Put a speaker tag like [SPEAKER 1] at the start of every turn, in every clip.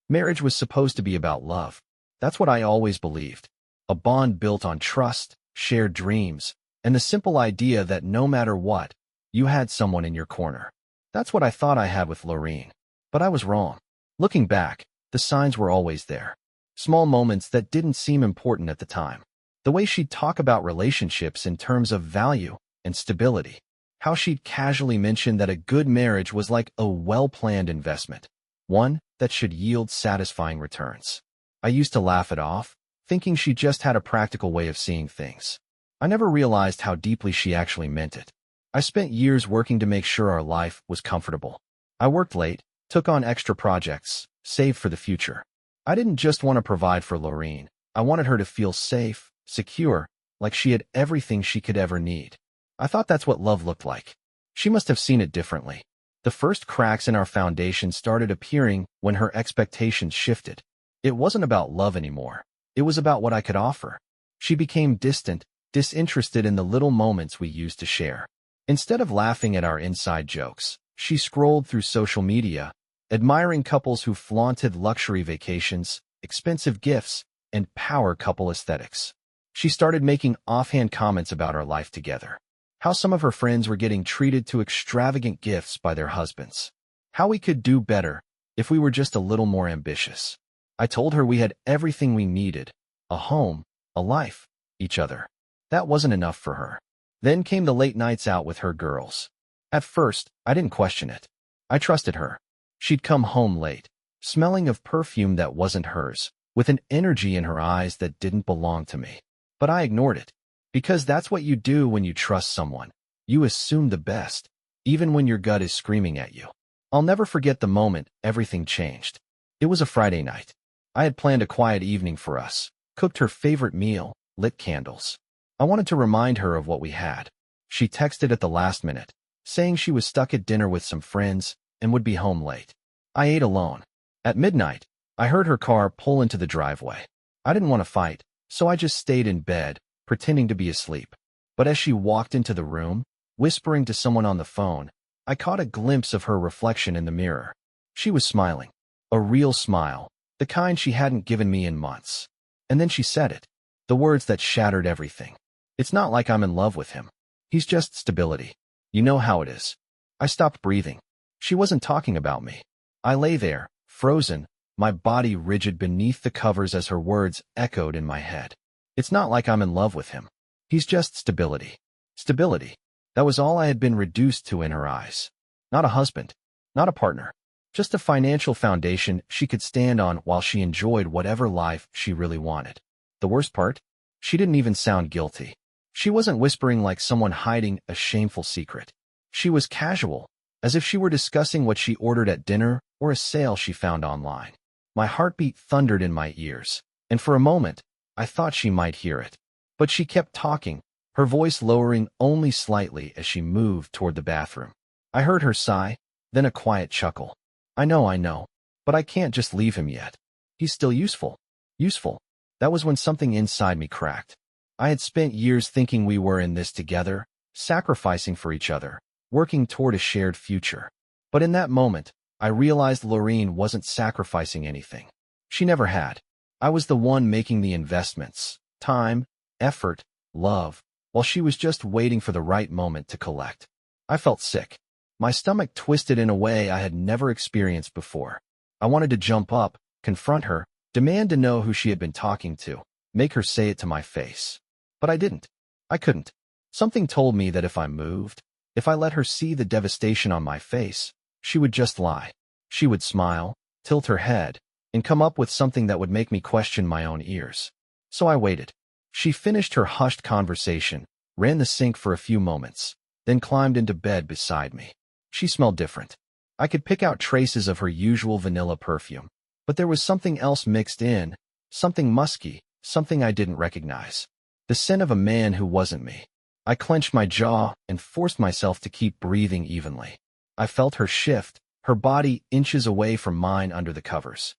[SPEAKER 1] Marriage was supposed to be about love. That's what I always believed. A bond built on trust, shared dreams, and the simple idea that no matter what, you had someone in your corner. That's what I thought I had with Lorene. But I was wrong. Looking back, the signs were always there. Small moments that didn't seem important at the time. The way she'd talk about relationships in terms of value and stability. How she'd casually mention that a good marriage was like a well-planned investment. One that should yield satisfying returns. I used to laugh it off, thinking she just had a practical way of seeing things. I never realized how deeply she actually meant it. I spent years working to make sure our life was comfortable. I worked late, took on extra projects, saved for the future. I didn't just want to provide for Lorene. I wanted her to feel safe, secure, like she had everything she could ever need. I thought that's what love looked like. She must have seen it differently. The first cracks in our foundation started appearing when her expectations shifted. It wasn't about love anymore. It was about what I could offer. She became distant, disinterested in the little moments we used to share. Instead of laughing at our inside jokes, she scrolled through social media, admiring couples who flaunted luxury vacations, expensive gifts, and power couple aesthetics. She started making offhand comments about our life together. How some of her friends were getting treated to extravagant gifts by their husbands. How we could do better if we were just a little more ambitious. I told her we had everything we needed, a home, a life, each other. That wasn't enough for her. Then came the late nights out with her girls. At first, I didn't question it. I trusted her. She'd come home late, smelling of perfume that wasn't hers, with an energy in her eyes that didn't belong to me. But I ignored it. Because that's what you do when you trust someone. You assume the best, even when your gut is screaming at you. I'll never forget the moment everything changed. It was a Friday night. I had planned a quiet evening for us, cooked her favorite meal, lit candles. I wanted to remind her of what we had. She texted at the last minute, saying she was stuck at dinner with some friends and would be home late. I ate alone. At midnight, I heard her car pull into the driveway. I didn't want to fight, so I just stayed in bed, pretending to be asleep. But as she walked into the room, whispering to someone on the phone, I caught a glimpse of her reflection in the mirror. She was smiling. A real smile, the kind she hadn't given me in months. And then she said it. The words that shattered everything. It's not like I'm in love with him. He's just stability. You know how it is. I stopped breathing. She wasn't talking about me. I lay there, frozen, my body rigid beneath the covers as her words echoed in my head. It's not like I'm in love with him. He's just stability. Stability. That was all I had been reduced to in her eyes. Not a husband. Not a partner. Just a financial foundation she could stand on while she enjoyed whatever life she really wanted. The worst part? She didn't even sound guilty. She wasn't whispering like someone hiding a shameful secret. She was casual, as if she were discussing what she ordered at dinner or a sale she found online. My heartbeat thundered in my ears, and for a moment, I thought she might hear it. But she kept talking, her voice lowering only slightly as she moved toward the bathroom. I heard her sigh, then a quiet chuckle. I know, but I can't just leave him yet. He's still useful. Useful. That was when something inside me cracked. I had spent years thinking we were in this together, sacrificing for each other, working toward a shared future. But in that moment, I realized Lorene wasn't sacrificing anything. She never had. I was the one making the investments, time, effort, love, while she was just waiting for the right moment to collect. I felt sick. My stomach twisted in a way I had never experienced before. I wanted to jump up, confront her, demand to know who she had been talking to, make her say it to my face. But I didn't. I couldn't. Something told me that if I moved, if I let her see the devastation on my face, she would just lie. She would smile, tilt her head, and come up with something that would make me question my own ears. So I waited. She finished her hushed conversation, ran the sink for a few moments, then climbed into bed beside me. She smelled different. I could pick out traces of her usual vanilla perfume, but there was something else mixed in, something musky, something I didn't recognize. The scent of a man who wasn't me. I clenched my jaw and forced myself to keep breathing evenly. I felt her shift, her body inches away from mine under the covers.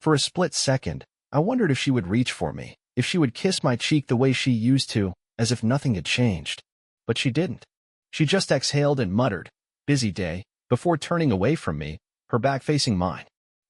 [SPEAKER 1] For a split second, I wondered if she would reach for me, if she would kiss my cheek the way she used to, as if nothing had changed. But she didn't. She just exhaled and muttered, "Busy day," before turning away from me, her back facing mine.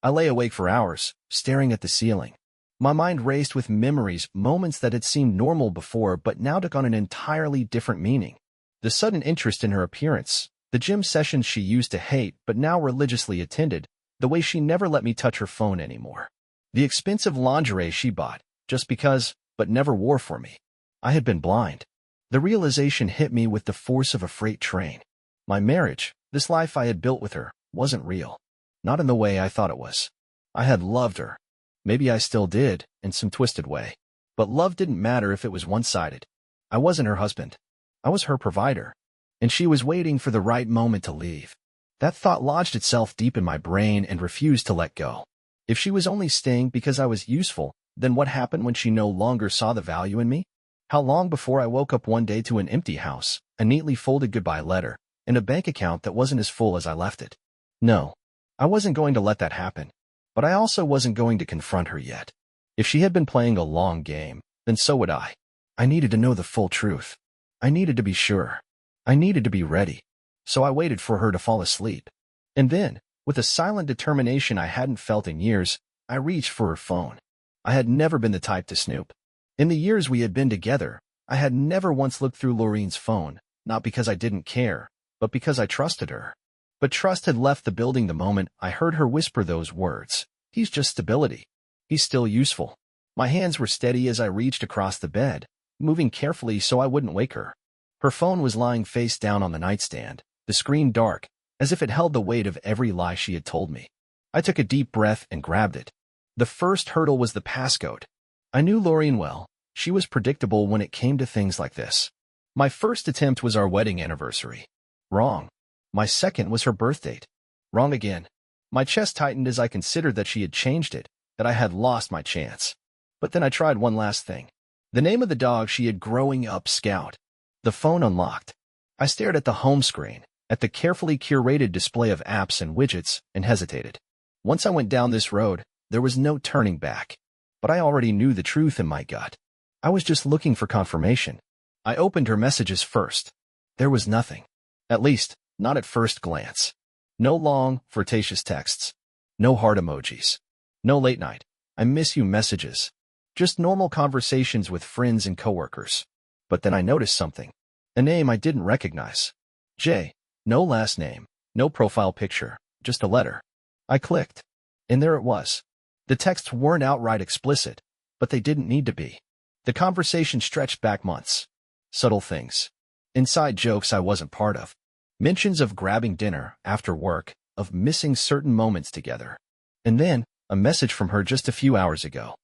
[SPEAKER 1] I lay awake for hours, staring at the ceiling. My mind raced with memories, moments that had seemed normal before but now took on an entirely different meaning. The sudden interest in her appearance, the gym sessions she used to hate but now religiously attended, the way she never let me touch her phone anymore. The expensive lingerie she bought, just because, but never wore for me. I had been blind. The realization hit me with the force of a freight train. My marriage, this life I had built with her, wasn't real. Not in the way I thought it was. I had loved her. Maybe I still did, in some twisted way. But love didn't matter if it was one-sided. I wasn't her husband. I was her provider. And she was waiting for the right moment to leave. That thought lodged itself deep in my brain and refused to let go. If she was only staying because I was useful, then what happened when she no longer saw the value in me? How long before I woke up one day to an empty house, a neatly folded goodbye letter, and a bank account that wasn't as full as I left it? No, I wasn't going to let that happen. But I also wasn't going to confront her yet. If she had been playing a long game, then so would I. I needed to know the full truth. I needed to be sure. I needed to be ready. So I waited for her to fall asleep. And then, with a silent determination I hadn't felt in years, I reached for her phone. I had never been the type to snoop. In the years we had been together, I had never once looked through Lorene's phone, not because I didn't care, but because I trusted her. But trust had left the building the moment I heard her whisper those words. He's just stability. He's still useful. My hands were steady as I reached across the bed, moving carefully so I wouldn't wake her. Her phone was lying face down on the nightstand, the screen dark, as if it held the weight of every lie she had told me. I took a deep breath and grabbed it. The first hurdle was the passcode. I knew Lorene well. She was predictable when it came to things like this. My first attempt was our wedding anniversary. Wrong. My second was her birth date. Wrong again. My chest tightened as I considered that she had changed it, that I had lost my chance. But then I tried one last thing. The name of the dog she had growing up, Scout. The phone unlocked. I stared at the home screen, at the carefully curated display of apps and widgets, and hesitated. Once I went down this road, there was no turning back. But I already knew the truth in my gut. I was just looking for confirmation. I opened her messages first. There was nothing. At least, not at first glance. No long, flirtatious texts. No heart emojis. No late night, I miss you messages. Just normal conversations with friends and coworkers. But then I noticed something. A name I didn't recognize. J. No last name. No profile picture. Just a letter. I clicked. And there it was. The texts weren't outright explicit, but they didn't need to be. The conversation stretched back months. Subtle things. Inside jokes I wasn't part of. Mentions of grabbing dinner after work, of missing certain moments together. And then, a message from her just a few hours ago.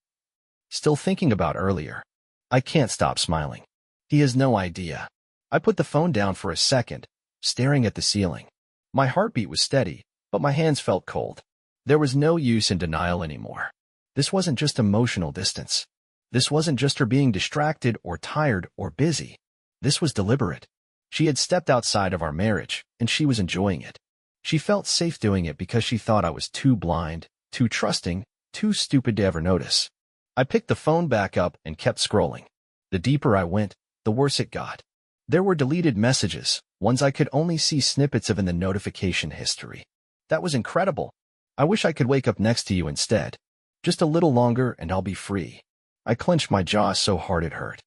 [SPEAKER 1] Still thinking about earlier. I can't stop smiling. He has no idea. I put the phone down for a second, staring at the ceiling. My heartbeat was steady, but my hands felt cold. There was no use in denial anymore. This wasn't just emotional distance. This wasn't just her being distracted or tired or busy. This was deliberate. She had stepped outside of our marriage, and she was enjoying it. She felt safe doing it because she thought I was too blind, too trusting, too stupid to ever notice. I picked the phone back up and kept scrolling. The deeper I went, the worse it got. There were deleted messages, ones I could only see snippets of in the notification history. That was incredible. I wish I could wake up next to you instead. Just a little longer and I'll be free. I clenched my jaw so hard it hurt.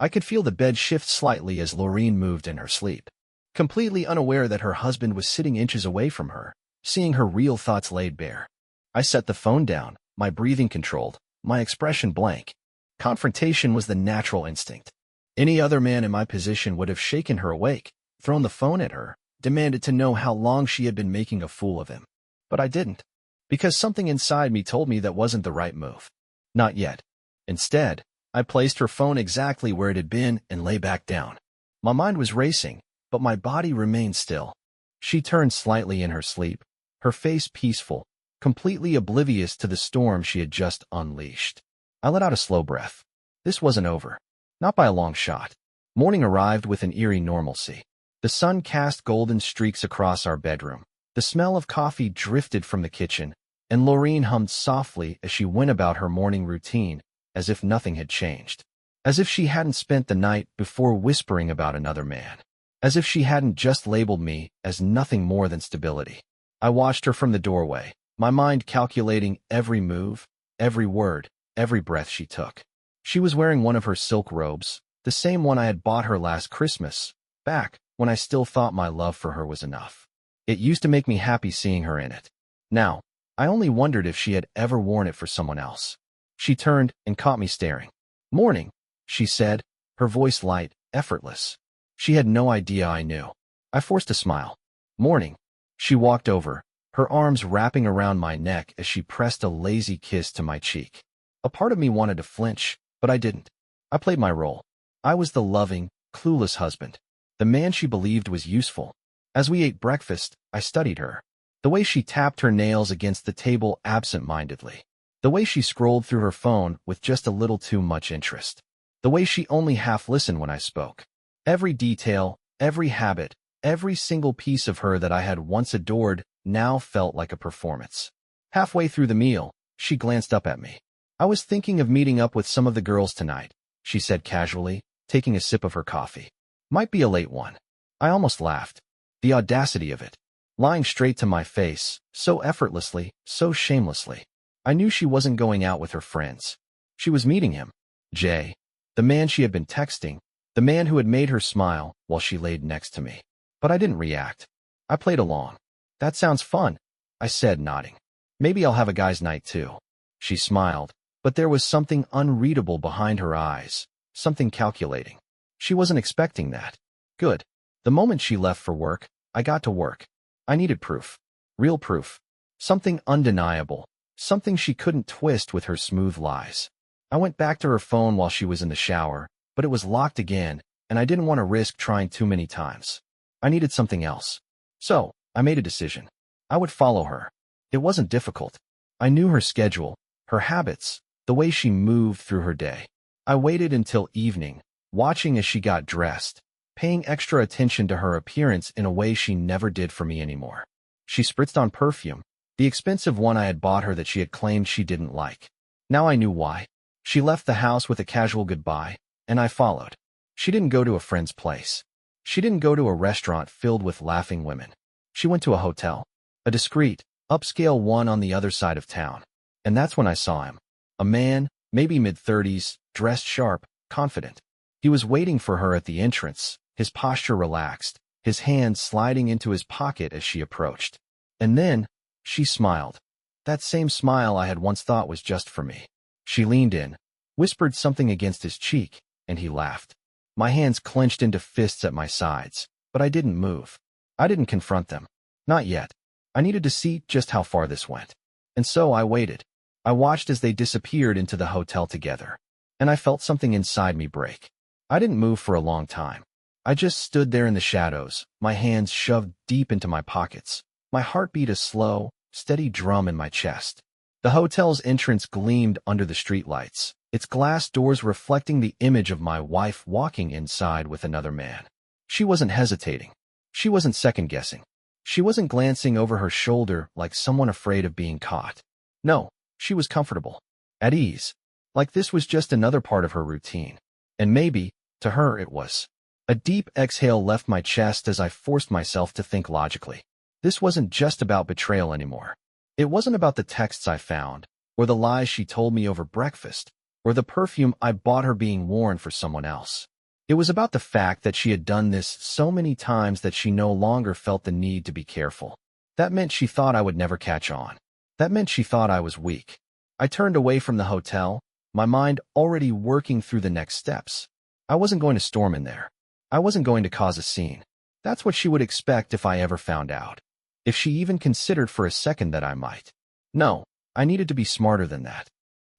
[SPEAKER 1] I could feel the bed shift slightly as Lorene moved in her sleep. Completely unaware that her husband was sitting inches away from her, seeing her real thoughts laid bare. I set the phone down, my breathing controlled, my expression blank. Confrontation was the natural instinct. Any other man in my position would have shaken her awake, thrown the phone at her, demanded to know how long she had been making a fool of him. But I didn't. Because something inside me told me that wasn't the right move. Not yet. Instead, I placed her phone exactly where it had been and lay back down. My mind was racing, but my body remained still. She turned slightly in her sleep, her face peaceful, completely oblivious to the storm she had just unleashed. I let out a slow breath. This wasn't over. Not by a long shot. Morning arrived with an eerie normalcy. The sun cast golden streaks across our bedroom. The smell of coffee drifted from the kitchen, and Lorene hummed softly as she went about her morning routine, as if nothing had changed. As if she hadn't spent the night before whispering about another man. As if she hadn't just labeled me as nothing more than stability. I watched her from the doorway, my mind calculating every move, every word, every breath she took. She was wearing one of her silk robes, the same one I had bought her last Christmas, back when I still thought my love for her was enough. It used to make me happy seeing her in it. Now, I only wondered if she had ever worn it for someone else. She turned and caught me staring. "Morning," she said, her voice light, effortless. She had no idea I knew. I forced a smile. "Morning." She walked over, her arms wrapping around my neck as she pressed a lazy kiss to my cheek. A part of me wanted to flinch, but I didn't. I played my role. I was the loving, clueless husband, the man she believed was useful. As we ate breakfast, I studied her. The way she tapped her nails against the table absent-mindedly. The way she scrolled through her phone with just a little too much interest. The way she only half listened when I spoke. Every detail, every habit, every single piece of her that I had once adored now felt like a performance. Halfway through the meal, she glanced up at me. "I was thinking of meeting up with some of the girls tonight," she said casually, taking a sip of her coffee. "Might be a late one." I almost laughed. The audacity of it. Lying straight to my face, so effortlessly, so shamelessly. I knew she wasn't going out with her friends. She was meeting him. Jay. The man she had been texting. The man who had made her smile while she laid next to me. But I didn't react. I played along. "That sounds fun," I said, nodding. "Maybe I'll have a guy's night too." She smiled, but there was something unreadable behind her eyes, something calculating. She wasn't expecting that. Good. The moment she left for work, I got to work. I needed proof. Real proof. Something undeniable. Something she couldn't twist with her smooth lies. I went back to her phone while she was in the shower, but it was locked again, and I didn't want to risk trying too many times. I needed something else. So, I made a decision. I would follow her. It wasn't difficult. I knew her schedule, her habits, the way she moved through her day. I waited until evening, watching as she got dressed, paying extra attention to her appearance in a way she never did for me anymore. She spritzed on perfume, the expensive one I had bought her that she had claimed she didn't like. Now I knew why. She left the house with a casual goodbye, and I followed. She didn't go to a friend's place. She didn't go to a restaurant filled with laughing women. She went to a hotel, a discreet, upscale one on the other side of town. And that's when I saw him. A man, maybe mid-30s, dressed sharp, confident. He was waiting for her at the entrance, his posture relaxed, his hand sliding into his pocket as she approached. And then, she smiled. That same smile I had once thought was just for me. She leaned in, whispered something against his cheek, and he laughed. My hands clenched into fists at my sides, but I didn't move. I didn't confront them. Not yet. I needed to see just how far this went. And so I waited. I watched as they disappeared into the hotel together. And I felt something inside me break. I didn't move for a long time. I just stood there in the shadows, my hands shoved deep into my pockets, my heartbeat a slow, steady drum in my chest. The hotel's entrance gleamed under the streetlights, its glass doors reflecting the image of my wife walking inside with another man. She wasn't hesitating. She wasn't second-guessing. She wasn't glancing over her shoulder like someone afraid of being caught. No, she was comfortable, at ease, like this was just another part of her routine. And maybe, to her it was. A deep exhale left my chest as I forced myself to think logically. This wasn't just about betrayal anymore. It wasn't about the texts I found, or the lies she told me over breakfast, or the perfume I bought her being worn for someone else. It was about the fact that she had done this so many times that she no longer felt the need to be careful. That meant she thought I would never catch on. That meant she thought I was weak. I turned away from the hotel, my mind already working through the next steps. I wasn't going to storm in there. I wasn't going to cause a scene. That's what she would expect if I ever found out. If she even considered for a second that I might. No, I needed to be smarter than that.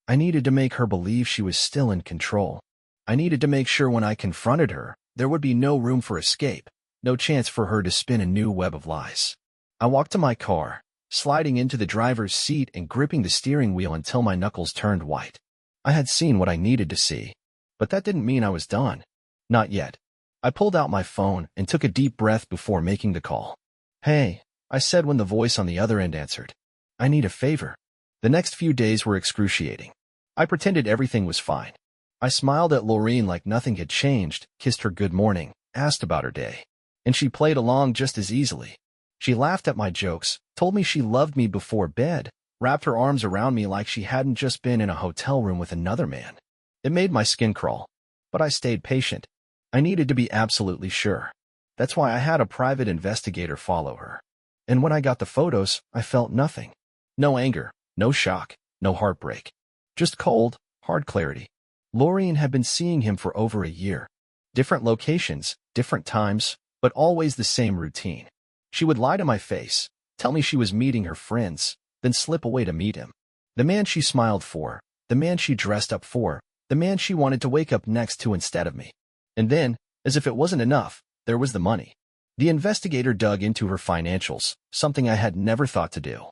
[SPEAKER 1] I needed to make her believe she was still in control. I needed to make sure when I confronted her, there would be no room for escape, no chance for her to spin a new web of lies. I walked to my car, sliding into the driver's seat and gripping the steering wheel until my knuckles turned white. I had seen what I needed to see, but that didn't mean I was done. Not yet. I pulled out my phone and took a deep breath before making the call. "Hey," I said when the voice on the other end answered. "I need a favor." The next few days were excruciating. I pretended everything was fine. I smiled at Lorene like nothing had changed, kissed her good morning, asked about her day. And she played along just as easily. She laughed at my jokes, told me she loved me before bed, wrapped her arms around me like she hadn't just been in a hotel room with another man. It made my skin crawl, but I stayed patient. I needed to be absolutely sure. That's why I had a private investigator follow her. And when I got the photos, I felt nothing. No anger, no shock, no heartbreak. Just cold, hard clarity. Lorene had been seeing him for over a year. Different locations, different times, but always the same routine. She would lie to my face, tell me she was meeting her friends, then slip away to meet him. The man she smiled for, the man she dressed up for, the man she wanted to wake up next to instead of me. And then, as if it wasn't enough, there was the money. The investigator dug into her financials, something I had never thought to do.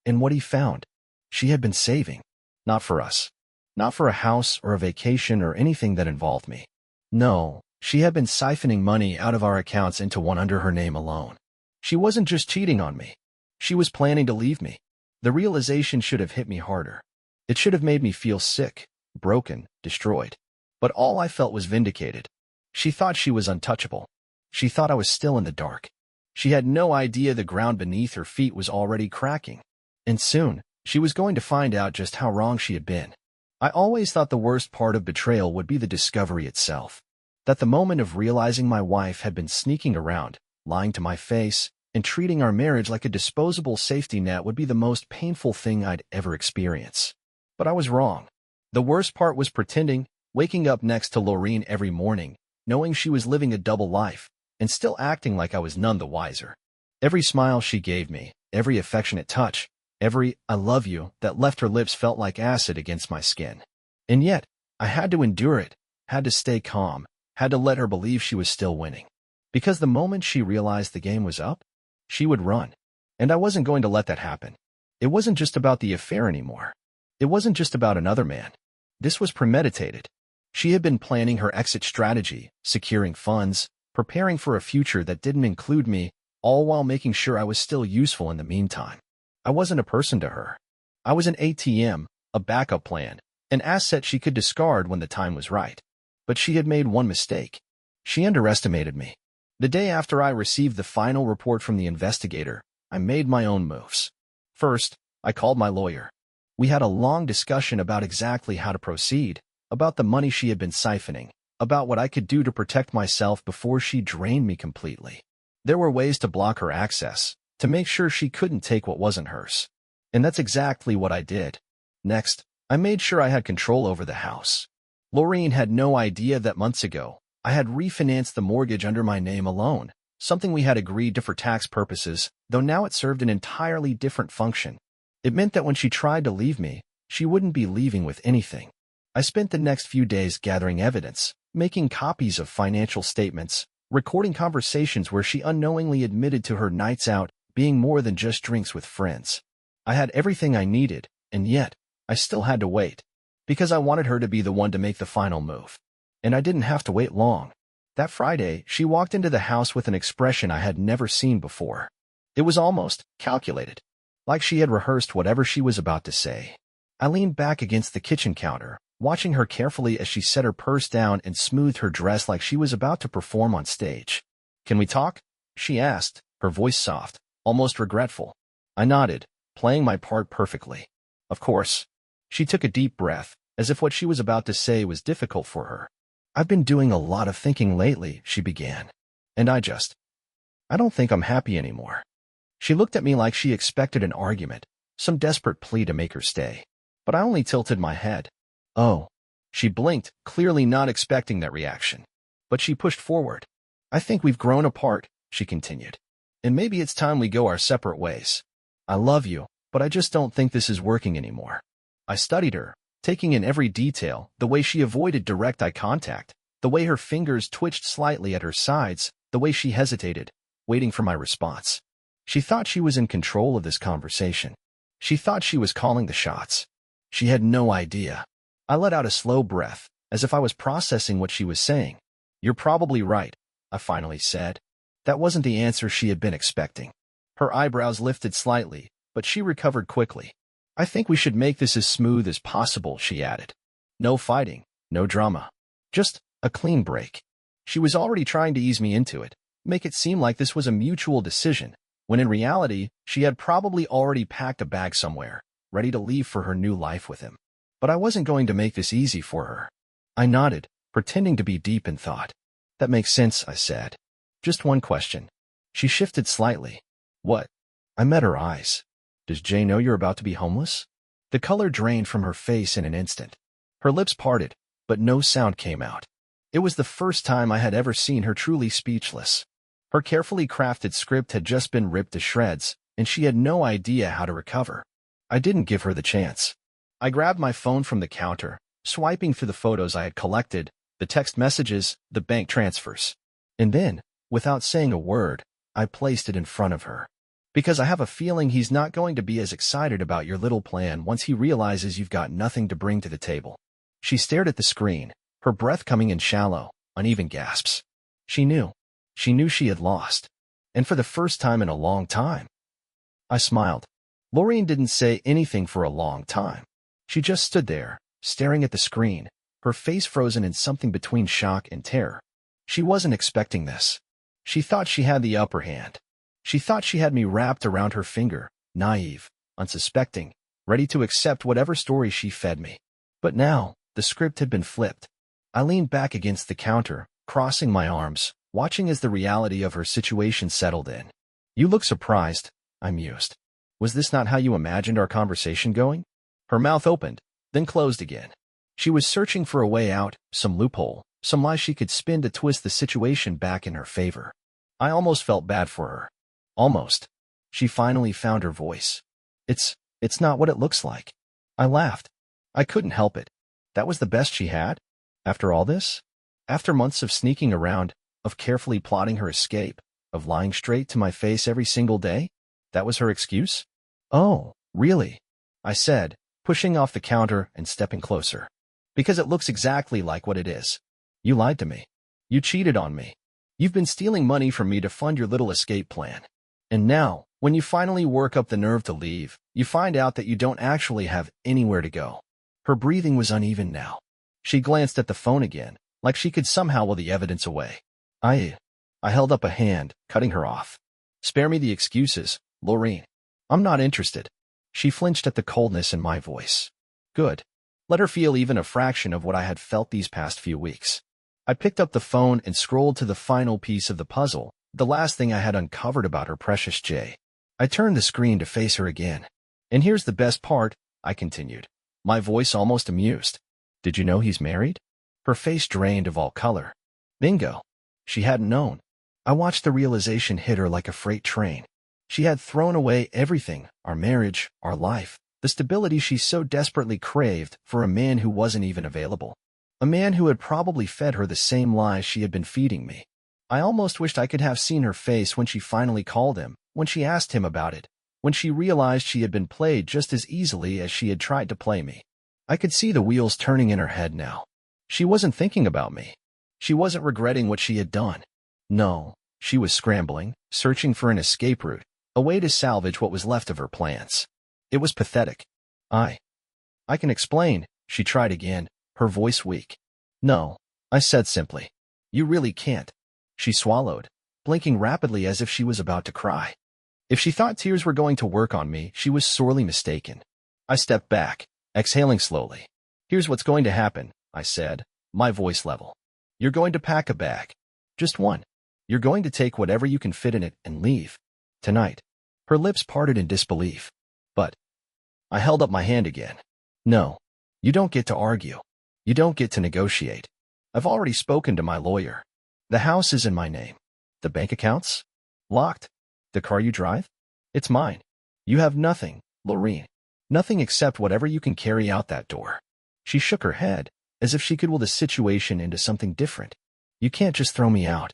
[SPEAKER 1] And what he found? She had been saving. Not for us. Not for a house or a vacation or anything that involved me. No, she had been siphoning money out of our accounts into one under her name alone. She wasn't just cheating on me. She was planning to leave me. The realization should have hit me harder. It should have made me feel sick, broken, destroyed. But all I felt was vindicated. She thought she was untouchable. She thought I was still in the dark. She had no idea the ground beneath her feet was already cracking. And soon, she was going to find out just how wrong she had been. I always thought the worst part of betrayal would be the discovery itself. That the moment of realizing my wife had been sneaking around, lying to my face, and treating our marriage like a disposable safety net would be the most painful thing I'd ever experience. But I was wrong. The worst part was pretending, waking up next to Lorene every morning, knowing she was living a double life, and still acting like I was none the wiser. Every smile she gave me, every affectionate touch, every "I love you" that left her lips felt like acid against my skin. And yet, I had to endure it, had to stay calm, had to let her believe she was still winning. Because the moment she realized the game was up, she would run. And I wasn't going to let that happen. It wasn't just about the affair anymore. It wasn't just about another man. This was premeditated. She had been planning her exit strategy, securing funds, preparing for a future that didn't include me, all while making sure I was still useful in the meantime. I wasn't a person to her. I was an ATM, a backup plan, an asset she could discard when the time was right. But she had made one mistake. She underestimated me. The day after I received the final report from the investigator, I made my own moves. First, I called my lawyer. We had a long discussion about exactly how to proceed, about the money she had been siphoning, about what I could do to protect myself before she drained me completely. There were ways to block her access, to make sure she couldn't take what wasn't hers. And that's exactly what I did. Next, I made sure I had control over the house. Lorene had no idea that months ago, I had refinanced the mortgage under my name alone, something we had agreed to for tax purposes, though now it served an entirely different function. It meant that when she tried to leave me, she wouldn't be leaving with anything. I spent the next few days gathering evidence, making copies of financial statements, recording conversations where she unknowingly admitted to her nights out being more than just drinks with friends. I had everything I needed, and yet, I still had to wait. Because I wanted her to be the one to make the final move. And I didn't have to wait long. That Friday, she walked into the house with an expression I had never seen before. It was almost calculated, like she had rehearsed whatever she was about to say. I leaned back against the kitchen counter, watching her carefully as she set her purse down and smoothed her dress like she was about to perform on stage. "Can we talk?" she asked, her voice soft, almost regretful. I nodded, playing my part perfectly. Of course. She took a deep breath, as if what she was about to say was difficult for her. "I've been doing a lot of thinking lately," she began. "And I don't think I'm happy anymore." She looked at me like she expected an argument, some desperate plea to make her stay. But I only tilted my head. "Oh." She blinked, clearly not expecting that reaction. But she pushed forward. "I think we've grown apart," she continued. "And maybe it's time we go our separate ways. I love you, but I just don't think this is working anymore." I studied her, taking in every detail, the way she avoided direct eye contact, the way her fingers twitched slightly at her sides, the way she hesitated, waiting for my response. She thought she was in control of this conversation. She thought she was calling the shots. She had no idea. I let out a slow breath, as if I was processing what she was saying. "You're probably right," I finally said. That wasn't the answer she had been expecting. Her eyebrows lifted slightly, but she recovered quickly. "I think we should make this as smooth as possible," she added. "No fighting, no drama. Just a clean break." She was already trying to ease me into it, make it seem like this was a mutual decision, when in reality, she had probably already packed a bag somewhere, ready to leave for her new life with him. But I wasn't going to make this easy for her. I nodded, pretending to be deep in thought. That makes sense, I said. Just one question. She shifted slightly. What? I met her eyes. Does Jay know you're about to be homeless? The color drained from her face in an instant. Her lips parted, but no sound came out. It was the first time I had ever seen her truly speechless. Her carefully crafted script had just been ripped to shreds, and she had no idea how to recover. I didn't give her the chance. I grabbed my phone from the counter, swiping through the photos I had collected, the text messages, the bank transfers. And then, without saying a word, I placed it in front of her. Because I have a feeling he's not going to be as excited about your little plan once he realizes you've got nothing to bring to the table. She stared at the screen, her breath coming in shallow, uneven gasps. She knew. She knew she had lost. And for the first time in a long time. I smiled. Lorene didn't say anything for a long time. She just stood there, staring at the screen, her face frozen in something between shock and terror. She wasn't expecting this. She thought she had the upper hand. She thought she had me wrapped around her finger, naive, unsuspecting, ready to accept whatever story she fed me. But now, the script had been flipped. I leaned back against the counter, crossing my arms, watching as the reality of her situation settled in. You look surprised, I mused. Was this not how you imagined our conversation going? Her mouth opened, then closed again. She was searching for a way out, some loophole, some lie she could spin to twist the situation back in her favor. I almost felt bad for her. Almost. She finally found her voice. It's not what it looks like. I laughed. I couldn't help it. That was the best she had? After all this? After months of sneaking around, of carefully plotting her escape, of lying straight to my face every single day? That was her excuse? Oh, really? I said, pushing off the counter and stepping closer. Because it looks exactly like what it is. You lied to me. You cheated on me. You've been stealing money from me to fund your little escape plan. And now, when you finally work up the nerve to leave, you find out that you don't actually have anywhere to go. Her breathing was uneven now. She glanced at the phone again, like she could somehow will the evidence away. I held up a hand, cutting her off. Spare me the excuses, Lorene. I'm not interested. She flinched at the coldness in my voice. Good. Let her feel even a fraction of what I had felt these past few weeks. I picked up the phone and scrolled to the final piece of the puzzle, the last thing I had uncovered about her precious Jay. I turned the screen to face her again. And here's the best part, I continued, my voice almost amused. Did you know he's married? Her face drained of all color. Bingo. She hadn't known. I watched the realization hit her like a freight train. She had thrown away everything, our marriage, our life, the stability she so desperately craved for a man who wasn't even available. A man who had probably fed her the same lies she had been feeding me. I almost wished I could have seen her face when she finally called him, when she asked him about it, when she realized she had been played just as easily as she had tried to play me. I could see the wheels turning in her head now. She wasn't thinking about me. She wasn't regretting what she had done. No, she was scrambling, searching for an escape route, a way to salvage what was left of her plans. It was pathetic. I can explain, she tried again, her voice weak. No, I said simply. You really can't. She swallowed, blinking rapidly as if she was about to cry. If she thought tears were going to work on me, she was sorely mistaken. I stepped back, exhaling slowly. Here's what's going to happen, I said, my voice level. You're going to pack a bag. Just one. You're going to take whatever you can fit in it and leave. Tonight. Her lips parted in disbelief. But I held up my hand again. No. You don't get to argue. You don't get to negotiate. I've already spoken to my lawyer. The house is in my name. The bank accounts? Locked. The car you drive? It's mine. You have nothing, Lorene. Nothing except whatever you can carry out that door. She shook her head, as if she could will the situation into something different. You can't just throw me out.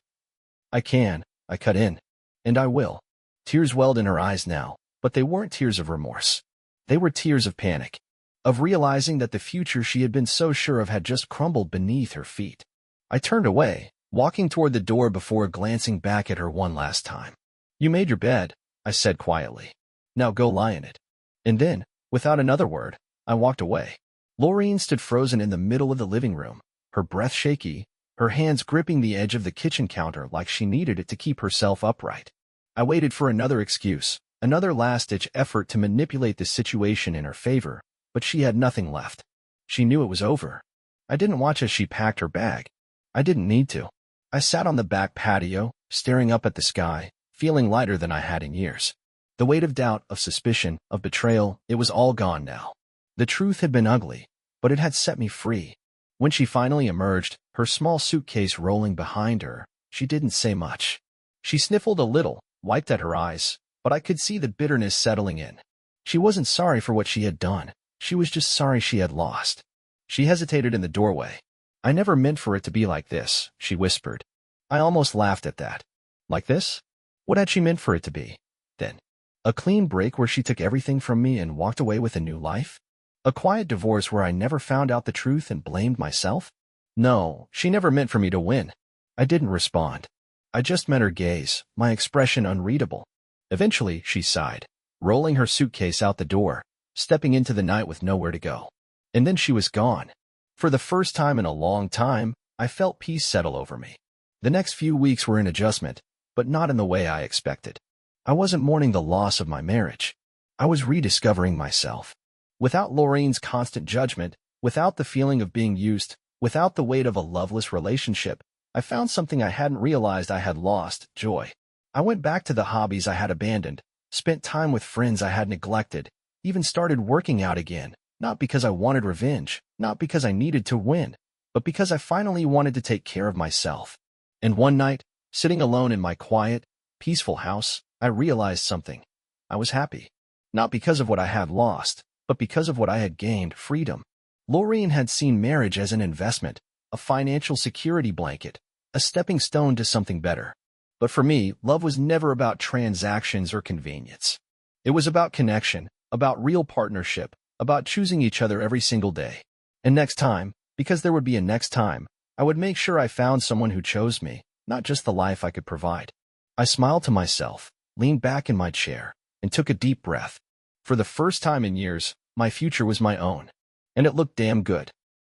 [SPEAKER 1] I can, I cut in. And I will. Tears welled in her eyes now, but they weren't tears of remorse. They were tears of panic, of realizing that the future she had been so sure of had just crumbled beneath her feet. I turned away, walking toward the door before glancing back at her one last time. You made your bed, I said quietly. Now go lie in it. And then, without another word, I walked away. Lorene stood frozen in the middle of the living room, her breath shaky, her hands gripping the edge of the kitchen counter like she needed it to keep herself upright. I waited for another excuse, another last-ditch effort to manipulate the situation in her favor, but she had nothing left. She knew it was over. I didn't watch as she packed her bag. I didn't need to. I sat on the back patio, staring up at the sky, feeling lighter than I had in years. The weight of doubt, of suspicion, of betrayal, it was all gone now. The truth had been ugly, but it had set me free. When she finally emerged, her small suitcase rolling behind her, she didn't say much. She sniffled a little, wiped at her eyes, but I could see the bitterness settling in. She wasn't sorry for what she had done. She was just sorry she had lost. She hesitated in the doorway. "I never meant for it to be like this," she whispered. I almost laughed at that. Like this? What had she meant for it to be, then? A clean break where she took everything from me and walked away with a new life? A quiet divorce where I never found out the truth and blamed myself? No, she never meant for me to win. I didn't respond. I just met her gaze, my expression unreadable. Eventually, she sighed, rolling her suitcase out the door, stepping into the night with nowhere to go. And then she was gone. For the first time in a long time, I felt peace settle over me. The next few weeks were an adjustment, but not in the way I expected. I wasn't mourning the loss of my marriage. I was rediscovering myself. Without Lorene's constant judgment, without the feeling of being used, without the weight of a loveless relationship, I found something I hadn't realized I had lost: joy. I went back to the hobbies I had abandoned, spent time with friends I had neglected, even started working out again, not because I wanted revenge, not because I needed to win, but because I finally wanted to take care of myself. And one night, sitting alone in my quiet, peaceful house, I realized something. I was happy. Not because of what I had lost, but because of what I had gained: freedom. Lorene had seen marriage as an investment, a financial security blanket, a stepping stone to something better. But for me, love was never about transactions or convenience. It was about connection, about real partnership, about choosing each other every single day. And next time, because there would be a next time, I would make sure I found someone who chose me, not just the life I could provide. I smiled to myself, leaned back in my chair, and took a deep breath. For the first time in years, my future was my own. And it looked damn good.